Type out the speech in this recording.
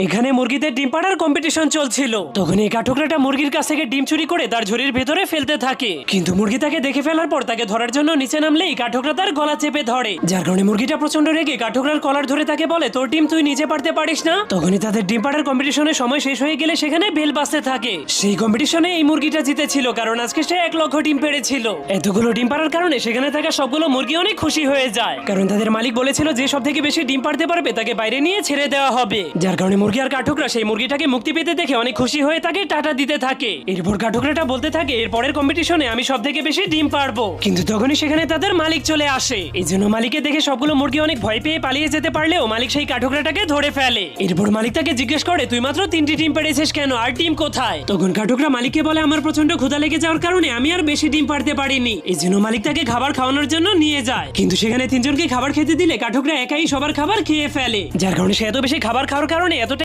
এখানে মুরগিদের ডিম পাড়ার কম্পিটিশন চলছিল। তখন এই কাঠঠোকরাটা মুরগির কাছ থেকে ডিম চুরি করে তার ঝুড়ির ভেতরে ফেলতে থাকে, কিন্তু মুরগি তাকে দেখে ফেলার পর তাকে ধরার জন্য নিচে নামলেই কাঠঠোকরা তার গলা চেপে ধরে, যার কারণে মুরগিটা প্রচন্ড রেগে কাঠঠোকরার কলার ধরে তাকে বলে, তোর ডিম তুই নিজে পারতে পারিস না। তখনই তাদের ডিম পাড়ার কম্পিটিশনের সময় শেষ হয়ে গেলে সেখানে বেল বাজতে থাকে। সেই কম্পিটিশনে এই মুরগিটা জিতেছিল, কারণ আজকে সে 1 লক্ষ ডিম পেড়েছিল। এতগুলো ডিম পাড়ার কারণে সেখানে থাকা সবগুলো মুরগি অনেক খুশি হয়ে যায়, কারণ তাদের মালিক বলেছিল যে সব থেকে বেশি ডিম পাড়তে পারবে তাকে বাইরে নিয়ে ছেড়ে দেওয়া হবে। যার কারণে মুরগি আর কাঠঠোকরা সেই মুরগিটাকে মুক্তি পেতে দেখে অনেক খুশি হয়ে তাকে টাটা দিতে থাকে। এরপর কাঠঠোকরাটা বলতে থাকে, এর পরের কম্পিটিশনে আমি সব থেকে বেশি ডিম পারবো। কিন্তু তখনই সেখানে তাদের মালিক চলে আসে। এই জন্য মালিককে দেখে সবগুলো মুরগি অনেক ভয় পেয়ে পালিয়ে যেতে পারলেও মালিক সেই কাঠঠোকরাটাকে ধরে ফেলে। এরপর মালিক তাকে জিজ্ঞেস করে, তুই মাত্র 3টি ডিম পেড়েছিস কেন, আর ডিম কোথায়? তখন কাঠঠোকরা মালিককে বলে, আমার প্রচন্ড ক্ষুধা লেগে যাওয়ার কারণে আমি আর বেশি ডিম পারতে পারিনি। এই জন্য মালিক তাকে খাবার খাওয়ানোর জন্য নিয়ে যায়, কিন্তু সেখানে 3জনকে খাবার খেতে দিলে কাঠঠোকরা একাই সবার খাবার খেয়ে ফেলে। যার কারণে সে এত বেশি খাবার খাওয়ার কারণে এতটা